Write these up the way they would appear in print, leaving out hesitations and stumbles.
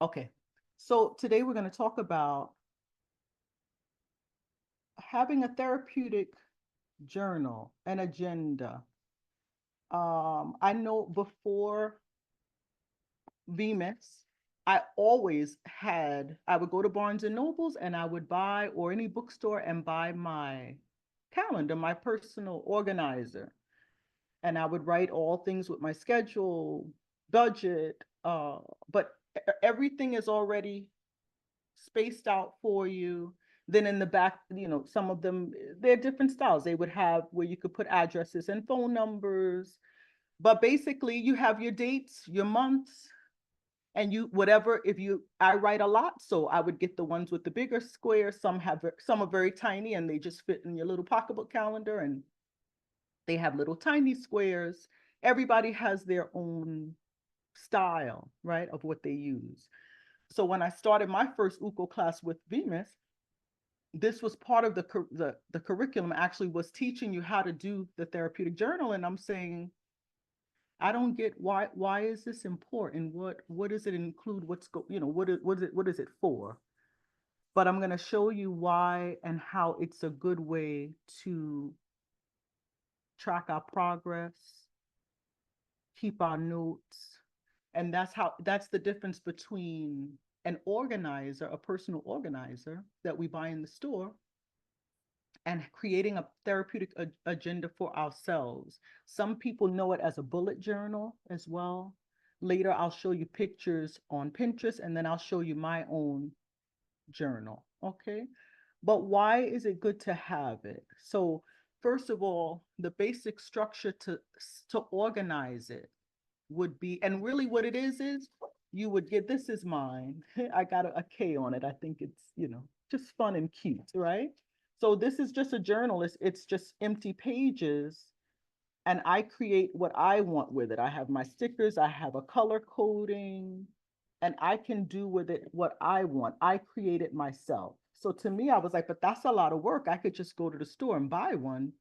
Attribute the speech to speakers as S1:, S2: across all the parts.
S1: Okay, so today we're going to talk about having a therapeutic journal, an agenda. I know before Vimes, I would go to Barnes and Nobles and I would buy, or any bookstore, and buy my calendar, my personal organizer. And I would write all things with my schedule, budget, but everything is already spaced out for you. Then in the back, some of them, they're different styles. They would have where you could put addresses and phone numbers, but basically you have your dates, your months, and you whatever. If you I write a lot, so I would get the ones with the bigger squares. Some are very tiny and they just fit in your little pocketbook calendar, and they have little tiny squares. Everybody has their own style, right, of what they use. So when I started my first UCO class with Venus, this was part of the curriculum. Actually was teaching you how to do the therapeutic journal, and I'm saying, I don't get why is this important? What does it include? What is it for? But I'm going to show you why and how it's a good way to track our progress, keep our notes. And that's the difference between an organizer, a personal organizer that we buy in the store, and creating a therapeutic agenda for ourselves. Some people know it as a bullet journal as well. Later, I'll show you pictures on Pinterest, and then I'll show you my own journal. Okay. But why is it good to have it? So, first of all, the basic structure to organize it would be, and really what it is you would get, this is mine. I got a K on it. I think it's, just fun and cute, right? So this is just a journal. It's just empty pages, and I create what I want with it. I have my stickers, I have a color coding, and I can do with it what I want. I create it myself. So to me, I was like, but that's a lot of work. I could just go to the store and buy one.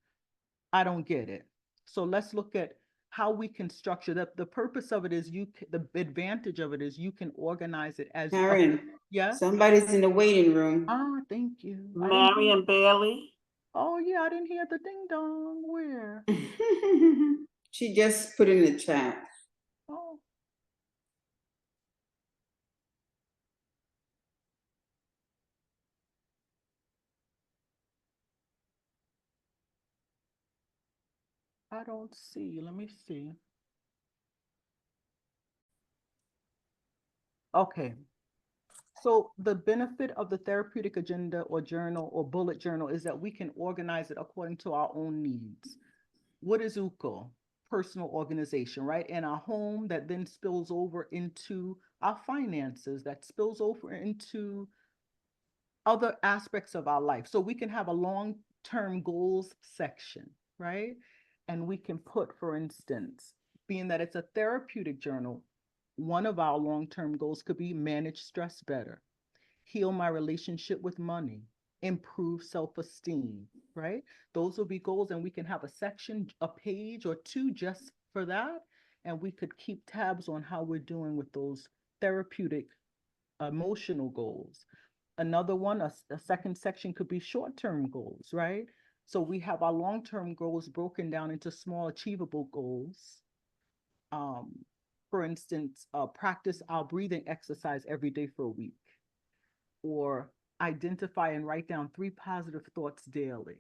S1: I don't get it. So let's look at how we can structure that. The purpose of it is the advantage of it is you can organize it as a,
S2: Karen,
S1: yeah.
S2: somebody's in the waiting room.
S1: Ah, thank you.
S3: Marion Bailey.
S1: Oh yeah, I didn't hear the ding dong. Where?
S2: She just put in the chat.
S1: Oh, I don't see. Let me see. Okay. So the benefit of the therapeutic agenda or journal or bullet journal is that we can organize it according to our own needs. What is UCO? Personal organization, right? In our home, that then spills over into our finances, that spills over into other aspects of our life. So we can have a long-term goals section, right? And we can put, for instance, being that it's a therapeutic journal, one of our long-term goals could be manage stress better, heal my relationship with money, improve self-esteem, right? Those will be goals, and we can have a section, a page or two just for that. And we could keep tabs on how we're doing with those therapeutic emotional goals. Another one, a second section could be short-term goals, right? So we have our long-term goals broken down into small achievable goals. Um, for instance, practice our breathing exercise every day for a week, or identify and write down 3 positive thoughts daily,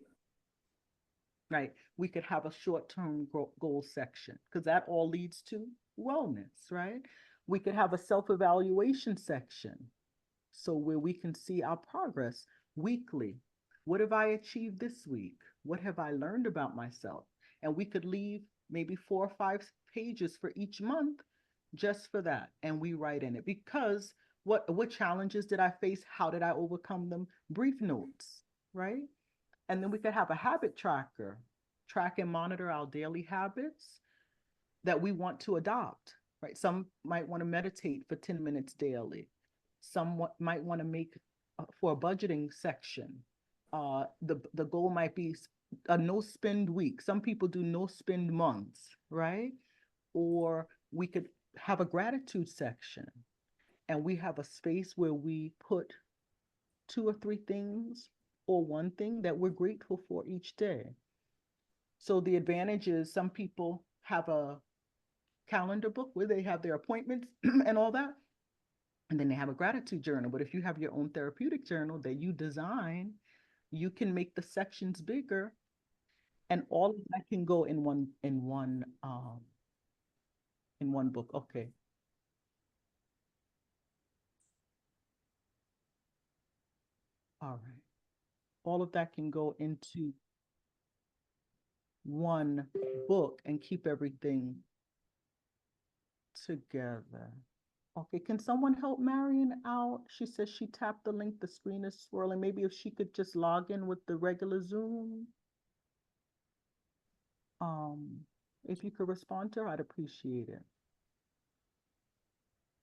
S1: right? We could have a short-term goal section because that all leads to wellness, right? We could have a self-evaluation section, so where we can see our progress weekly. What have I achieved this week? What have I learned about myself? And we could leave maybe 4 or 5 pages for each month just for that. And we write in it because what challenges did I face? How did I overcome them? Brief notes, right? And then we could have a habit tracker, track and monitor our daily habits that we want to adopt, right? Some might want to meditate for 10 minutes daily. Some might want to make for a budgeting section. The goal might be a no spend week. Some people do no spend months, right? Or we could have a gratitude section and we have a space where we put 2 or 3 things or one thing that we're grateful for each day. So the advantage is some people have a calendar book where they have their appointments and all that. And then they have a gratitude journal. But if you have your own therapeutic journal that you design, you can make the sections bigger and all of that can go in one book. Okay. All right. All of that can go into one book and keep everything together. Okay, can someone help Marion out? She says she tapped the link, the screen is swirling. Maybe if she could just log in with the regular Zoom. If you could respond to her, I'd appreciate it.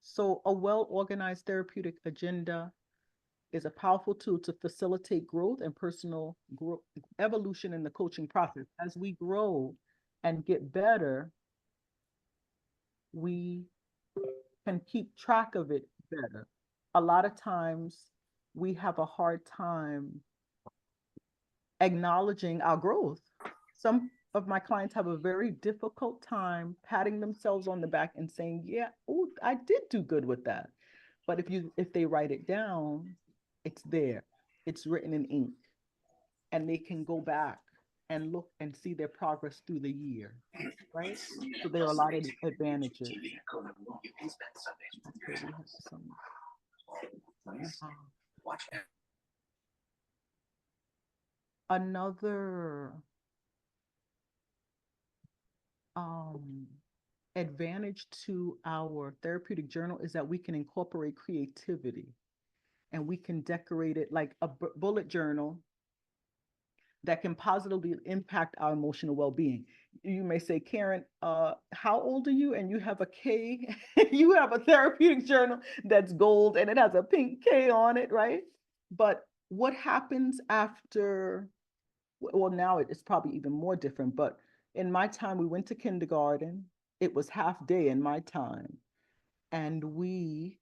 S1: So a well-organized therapeutic agenda is a powerful tool to facilitate growth and personal growth, evolution in the coaching process. As we grow and get better, we can keep track of it better. A lot of times we have a hard time acknowledging our growth. Some of my clients have a very difficult time patting themselves on the back and saying, yeah, oh, I did do good with that. But if they write it down, it's there. It's written in ink. And they can go back and look and see their progress through the year, right? So there are a lot of advantages. Okay, we have some. Another advantage to our therapeutic journal is that we can incorporate creativity and we can decorate it like a bullet journal that can positively impact our emotional well-being. You may say, Karen, how old are you? And you have a K, you have a therapeutic journal that's gold and it has a pink K on it, right? But what happens after, well, now it's probably even more different, but in my time, we went to kindergarten. It was half day in my time. And we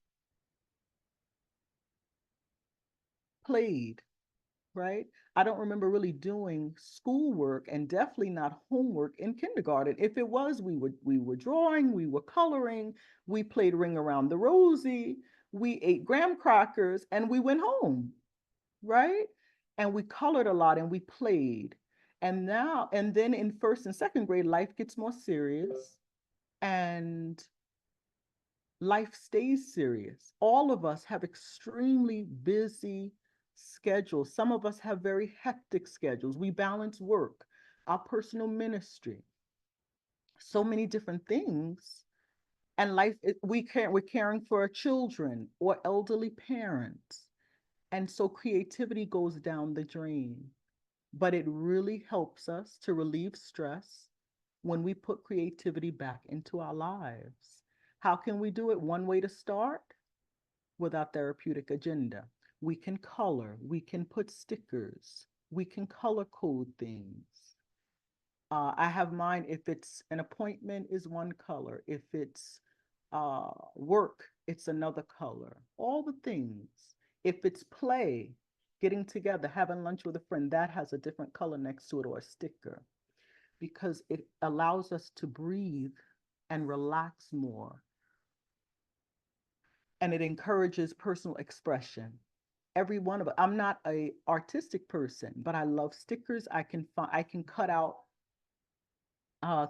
S1: played, right? I don't remember really doing schoolwork and definitely not homework in kindergarten. If it was, we were drawing, we were coloring, we played Ring Around the Rosie, we ate graham crackers, and we went home, right? And we colored a lot and we played. And then in first and second grade, life gets more serious and life stays serious. All of us have extremely busy schedules. Some of us have very hectic schedules. We balance work, our personal ministry, so many different things. And we're caring for our children or elderly parents. And so creativity goes down the drain. But it really helps us to relieve stress when we put creativity back into our lives. How can we do it? One way to start with our therapeutic agenda. We can color, we can put stickers, we can color code things. I have mine, if it's an appointment is one color, if it's work, it's another color, all the things. If it's play, getting together, having lunch with a friend, that has a different color next to it or a sticker because it allows us to breathe and relax more. And it encourages personal expression. Every one of us, I'm not a artistic person, but I love stickers. I can cut out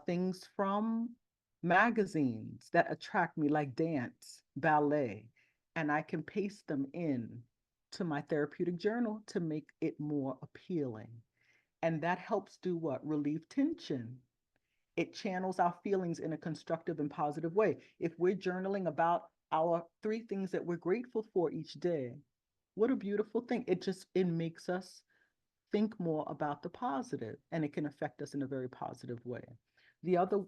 S1: things from magazines that attract me, like dance, ballet, and I can paste them in to my therapeutic journal to make it more appealing. And that helps do what? Relieve tension. It channels our feelings in a constructive and positive way. If we're journaling about our 3 things that we're grateful for each day, what a beautiful thing. It makes us think more about the positive, and it can affect us in a very positive way. The other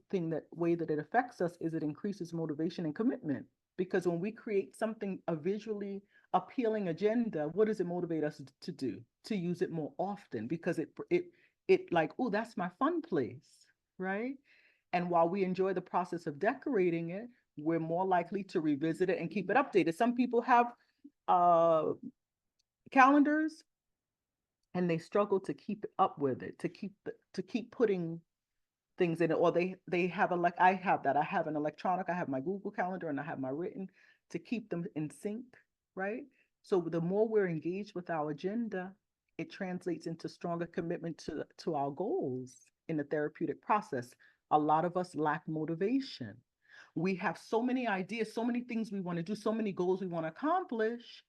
S1: way that it affects us is it increases motivation and commitment, because when we create something, a visually appealing agenda, what does it motivate us to do? To use it more often, because it like, oh, that's my fun place, right? And while we enjoy the process of decorating it, we're more likely to revisit it and keep it updated. Some people have calendars and they struggle to keep up with it, to keep putting things in it, or they have I have that. I have an electronic, I have my Google Calendar, and I have my written, to keep them in sync, right? So the more we're engaged with our agenda, it translates into stronger commitment to our goals in the therapeutic process. A lot of us lack motivation. We have so many ideas, so many things we want to do, so many goals we want to accomplish,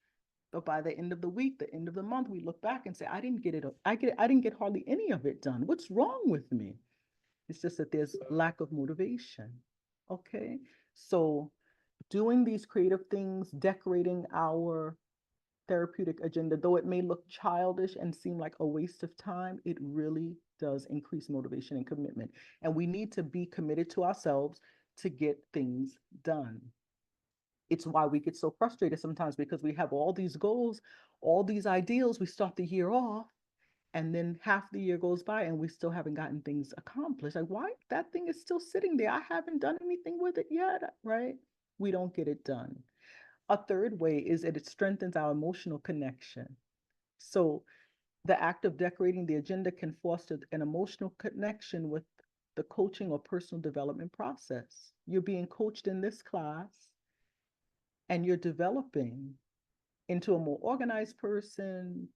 S1: but by the end of the week, the end of the month, we look back and say, I didn't get it. I didn't get hardly any of it done. What's wrong with me? It's just that there's lack of motivation. Okay. So doing these creative things, decorating our therapeutic agenda, though it may look childish and seem like a waste of time, it really does increase motivation and commitment. And we need to be committed to ourselves to get things done. It's why we get so frustrated sometimes, because we have all these goals, all these ideals. We start the year off, and then half the year goes by and we still haven't gotten things accomplished. Like, why? That thing is still sitting there. I haven't done anything with it yet, right? We don't get it done. A third way is that it strengthens our emotional connection. So the act of decorating the agenda can foster an emotional connection with the coaching or personal development process. You're being coached in this class, and you're developing into a more organized person,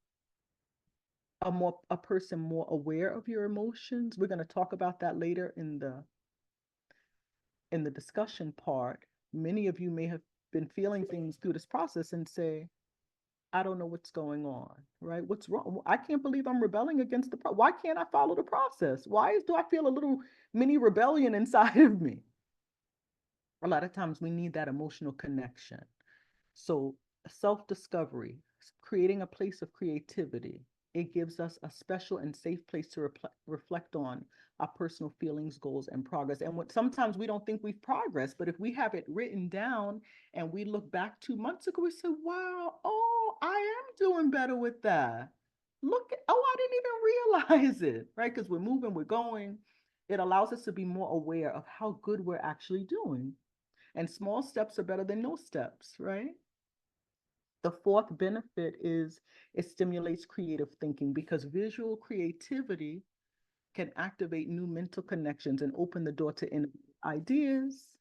S1: a person more aware of your emotions. We're going to talk about that later in the discussion part. Many of you may have been feeling things through this process and say, I don't know what's going on, right? What's wrong? I can't believe I'm rebelling against why can't I follow the process? Do I feel a little mini rebellion inside of me? A lot of times we need that emotional connection. So self-discovery, creating a place of creativity, it gives us a special and safe place to reflect on our personal feelings, goals, and progress. And sometimes we don't think we've progressed, but if we have it written down and we look back 2 months ago, we say, wow, oh, I am doing better with that. I didn't even realize it, right? Because we're moving, we're going. It allows us to be more aware of how good we're actually doing. And small steps are better than no steps, right? The fourth benefit is it stimulates creative thinking, because visual creativity can activate new mental connections and open the door to ideas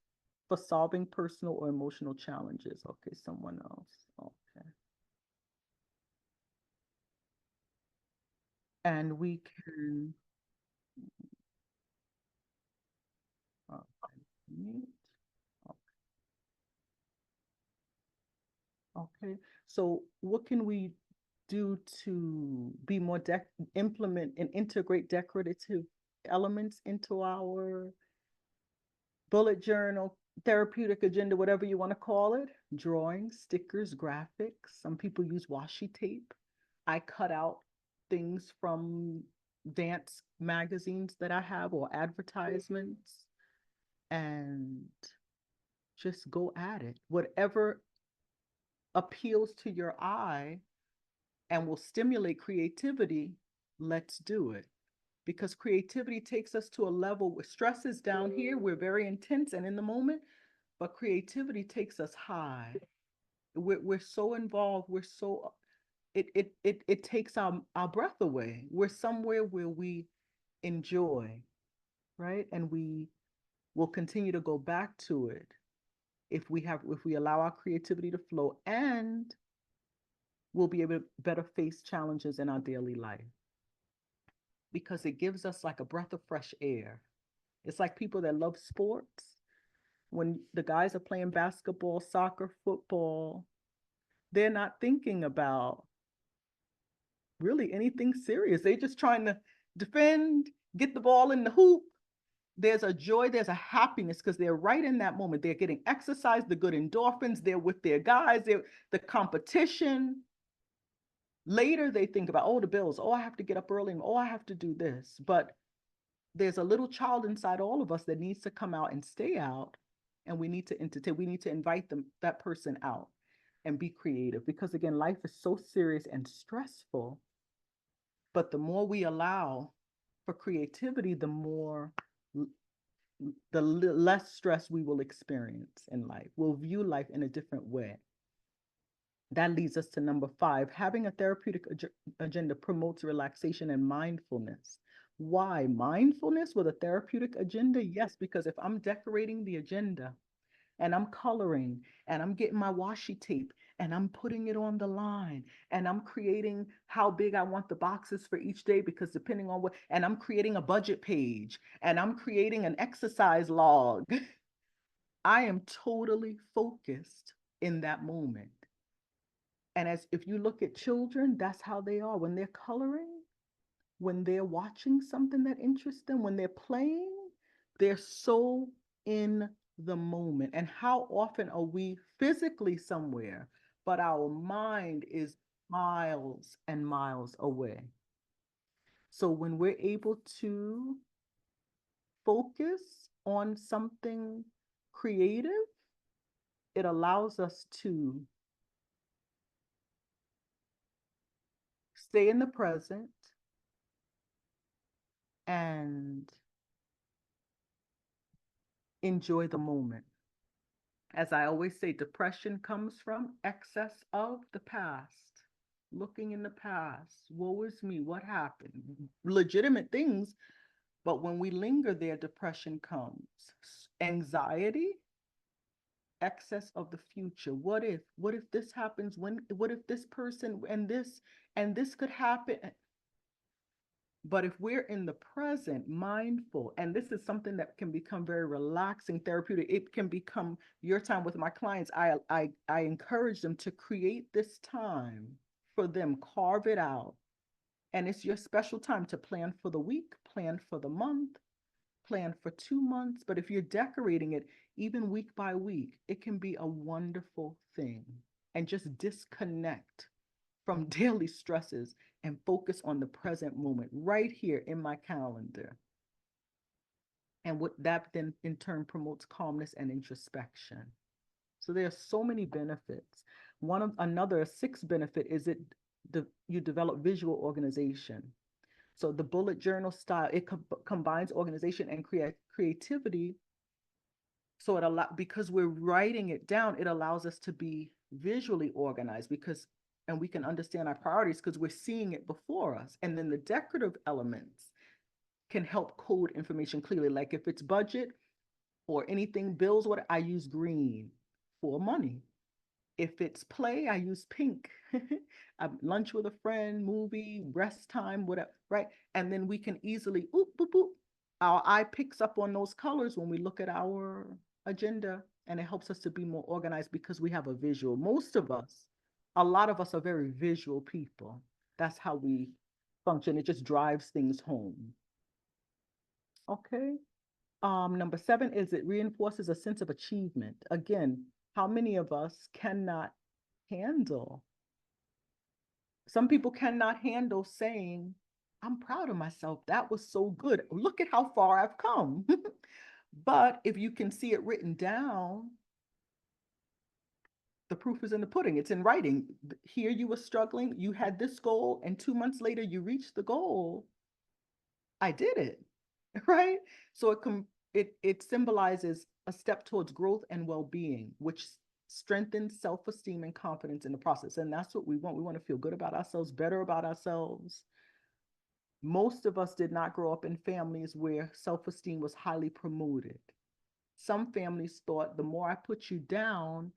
S1: for solving personal or emotional challenges. Okay, someone else. Okay. And we can, okay. Okay, so what can we do to be more implement and integrate decorative elements into our bullet journal, therapeutic agenda, whatever you want to call it? Drawings, stickers, graphics. Some people use washi tape. I cut out things from dance magazines that I have or advertisements, and just go at it. Whatever appeals to your eye and will stimulate creativity, let's do it. Because creativity takes us to a level where stress is down here, we're very intense and in the moment, but creativity takes us high. We're so involved, it takes our breath away. We're somewhere where we enjoy, right? And we will continue to go back to it if we allow our creativity to flow, and we'll be able to better face challenges in our daily life, because it gives us like a breath of fresh air. It's like people that love sports. When the guys are playing basketball, soccer, football, they're not thinking about really anything serious. They're just trying to defend, get the ball in the hoop, there's a joy, there's a happiness because they're right in that moment. They're getting exercise, the good endorphins, they're with their guys, they're the competition. Later, they think about, oh, the bills, oh, I have to get up early, oh, I have to do this. But there's a little child inside all of us that needs to come out and stay out, and we need to entertain, we need to invite that person out and be creative, because again, life is so serious and stressful. But the more we allow for creativity, the more the less stress we will experience in life. We'll view life in a different way. That leads us to number 5. Having a therapeutic agenda promotes relaxation and mindfulness. Why mindfulness with a therapeutic agenda? Yes, because if I'm decorating the agenda and I'm coloring and I'm getting my washi tape and I'm putting it on the line and I'm creating how big I want the boxes for each day, because depending on what, and I'm creating a budget page and I'm creating an exercise log, I am totally focused in that moment. And as if you look at children, that's how they are when they're coloring, when they're watching something that interests them, when they're playing, they're so in the moment. And how often are we physically somewhere, but our mind is miles and miles away? So when we're able to focus on something creative, it allows us to stay in the present and enjoy the moment. As I always say, depression comes from excess of the past, looking in the past. Woe is me, what happened? Legitimate things, but when we linger there, depression comes. Anxiety, excess of the future. What if? What if this happens? What if this person and this could happen? But if we're in the present, mindful, and this is something that can become very relaxing, therapeutic, it can become your time with my clients. I encourage them to create this time for them, carve it out. And it's your special time to plan for the week, plan for the month, plan for 2 months. But if you're decorating it, even week by week, it can be a wonderful thing. And just disconnect from daily stresses and focus on the present moment right here in my calendar. And what that then in turn promotes calmness and introspection. So there are so many benefits. Another 6th benefit is you develop visual organization. So the bullet journal style, it combines organization and creativity. So because we're writing it down, it allows us to be visually organized, and we can understand our priorities because we're seeing it before us. And then the decorative elements can help code information clearly. Like if it's budget or anything, bills, what I use green for money. If it's play, I use pink. Lunch with a friend, movie, rest time, whatever, right? And then we can easily, oop, boop, boop. Our eye picks up on those colors when we look at our agenda, and it helps us to be more organized because we have a visual. A lot of us are very visual people. That's how we function. It just drives things home. Okay. Number 7 is it reinforces a sense of achievement. Again, how many of us cannot handle? Some people cannot handle saying, I'm proud of myself. That was so good. Look at how far I've come. But if you can see it written down, the proof is in the pudding. It's in writing. Here you were struggling. You had this goal, and 2 months later, you reached the goal. I did it, right? So it symbolizes a step towards growth and well-being, which strengthens self-esteem and confidence in the process. And that's what we want. We want to feel good about ourselves, better about ourselves. Most of us did not grow up in families where self-esteem was highly promoted. Some families thought the more I put you down,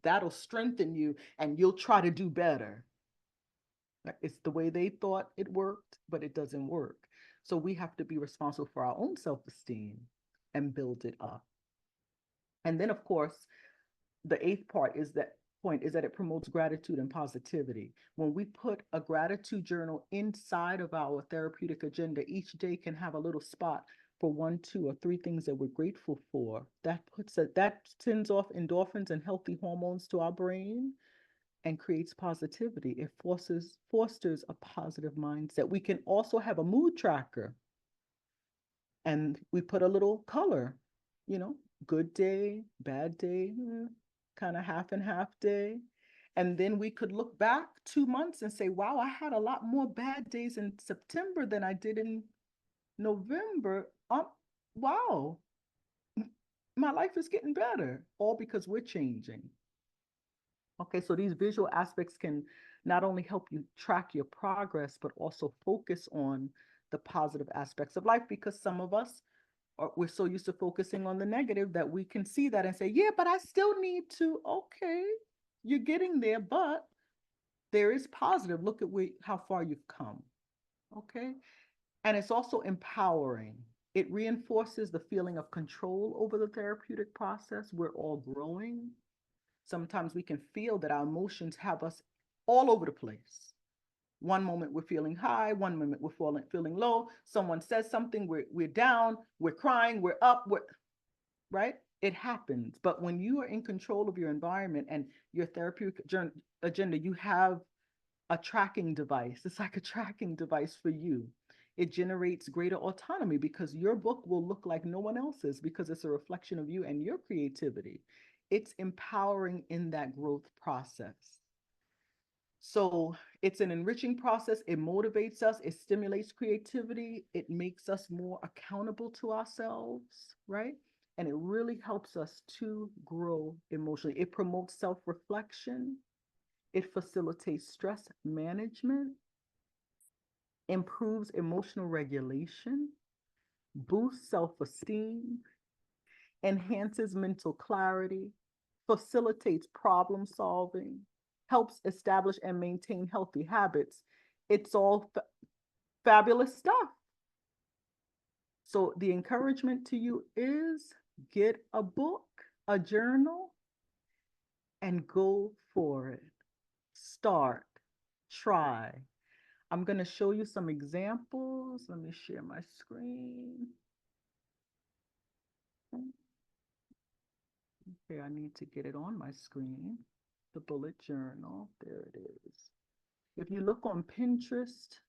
S1: that'll strengthen you and you'll try to do better. It's the way they thought it worked, but it doesn't work. So we have to be responsible for our own self-esteem and build it up. And then, of course, the 8th point is that it promotes gratitude and positivity. When we put a gratitude journal inside of our therapeutic agenda, each day can have a little spot for 1, 2, or 3 things that we're grateful for, that sends off endorphins and healthy hormones to our brain and creates positivity. It fosters a positive mindset. We can also have a mood tracker, and we put a little color, good day, bad day, kind of half and half day. And then we could look back 2 months and say, wow, I had a lot more bad days in September than I did in November. Wow, my life is getting better, all because we're changing. Okay, so these visual aspects can not only help you track your progress, but also focus on the positive aspects of life, because some of us we're so used to focusing on the negative that we can see that and say, yeah, but I still need to. Okay, you're getting there, but there is positive. Look at how far you've come. Okay, and it's also empowering. It reinforces the feeling of control over the therapeutic process. We're all growing. Sometimes we can feel that our emotions have us all over the place. One moment we're feeling high, one moment we're feeling low. Someone says something, we're down, we're crying, we're up, right? It happens. But when you are in control of your environment and your therapeutic agenda, you have a tracking device. It's like a tracking device for you. It generates greater autonomy because your book will look like no one else's, because it's a reflection of you and your creativity. It's empowering in that growth process. So it's an enriching process. It motivates us. It stimulates creativity. It makes us more accountable to ourselves, right? And it really helps us to grow emotionally. It promotes self-reflection. It facilitates stress management, improves emotional regulation, boosts self-esteem, enhances mental clarity, facilitates problem solving, helps establish and maintain healthy habits. It's all fabulous stuff. So the encouragement to you is get a book, a journal, and go for it. Start, try. I'm going to show you some examples. Let me share my screen. Okay, I need to get it on my screen. The bullet journal, there it is. If you look on Pinterest,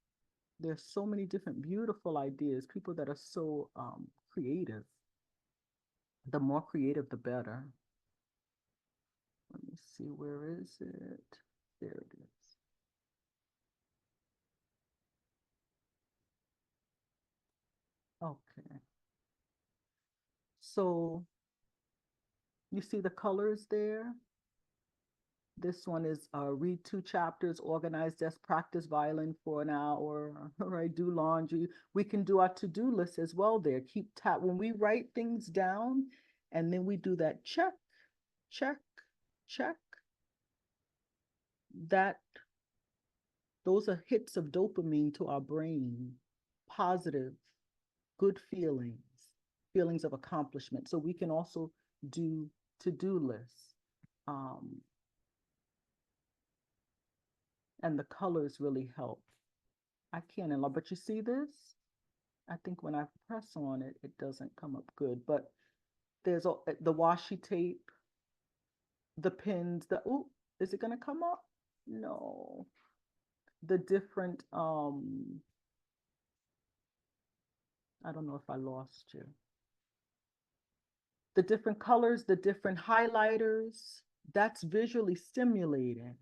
S1: there's so many different beautiful ideas, people that are so creative. The more creative, the better. Let me see, where is it? There it is. Okay. So you see the colors there? This one is read 2 chapters, organize desk, practice violin for an hour, right? Do laundry. We can do our to-do list as well there. Keep tab. When we write things down and then we do that check, check, check, those are hits of dopamine to our brain, positive, good feelings of accomplishment. So we can also do to-do lists. And the colors really help. I can't enlarge, but you see this? I think when I press on it, it doesn't come up good, but there's the washi tape, the pins, is it gonna come up? No. The different, I don't know if I lost you. The different colors, the different highlighters, that's visually stimulating.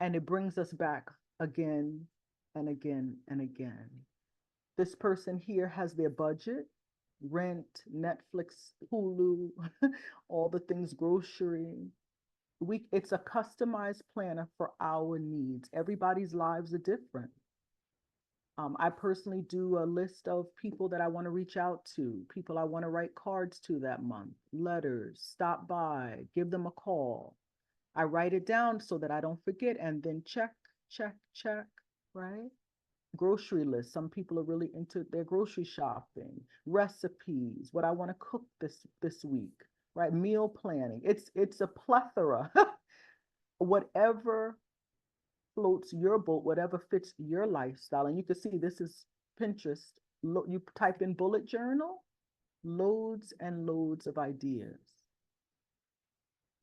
S1: And it brings us back again and again and again. This person here has their budget, rent, Netflix, Hulu, all the things, grocery. It's a customized planner for our needs. Everybody's lives are different. I personally do a list of people that I want to reach out to, people I want to write cards to that month, letters, stop by, give them a call. I write it down so that I don't forget, and then check, check, check, right? Grocery list. Some people are really into their grocery shopping, recipes, what I want to cook this week, right? Meal planning. It's a plethora. Whatever floats your boat, whatever fits your lifestyle. And you can see this is Pinterest You type in bullet journal, loads and loads of ideas.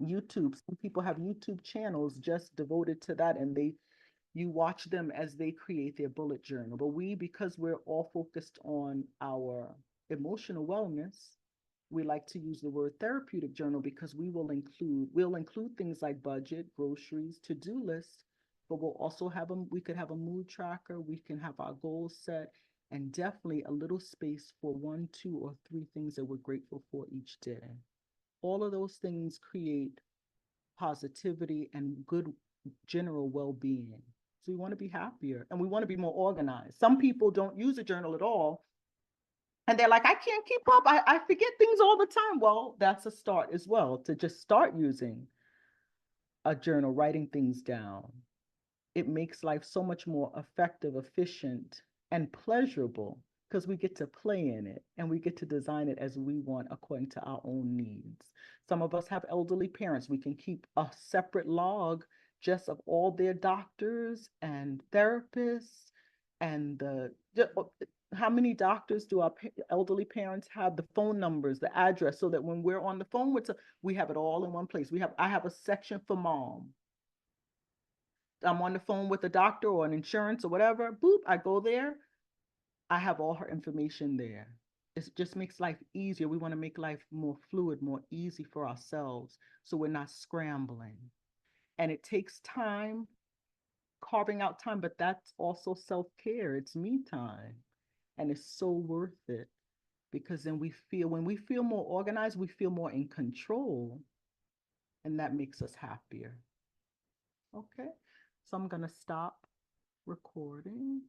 S1: YouTube, some people have YouTube channels just devoted to that, and you watch them as they create their bullet journal. But because we're all focused on our emotional wellness, we like to use the word therapeutic journal because we'll include things like budget, groceries, to-do lists, but we'll also we could have a mood tracker, we can have our goals set, and definitely a little space for 1, 2, or 3 things that we're grateful for each day. All of those things create positivity and good general well-being. So we want to be happier and we want to be more organized. Some people don't use a journal at all. And they're like, I can't keep up. I forget things all the time. Well, that's a start as well, to just start using a journal, writing things down. It makes life so much more effective, efficient, and pleasurable because we get to play in it and we get to design it as we want according to our own needs. Some of us have elderly parents. We can keep a separate log just of all their doctors and therapists and how many doctors do our elderly parents have, the phone numbers, the address, so that when we're on the phone we have it all in one place. I have a section for mom. I'm on the phone with a doctor or an insurance or whatever, boop, I go there. I have all her information there. It just makes life easier. We want to make life more fluid, more easy for ourselves, so we're not scrambling. And it takes time, carving out time, but that's also self-care. It's me time. And it's so worth it because then when we feel more organized, we feel more in control, and that makes us happier. Okay, so I'm going to stop recording.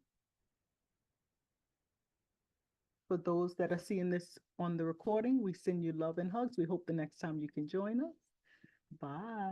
S1: For those that are seeing this on the recording, we send you love and hugs. We hope the next time you can join us. Bye.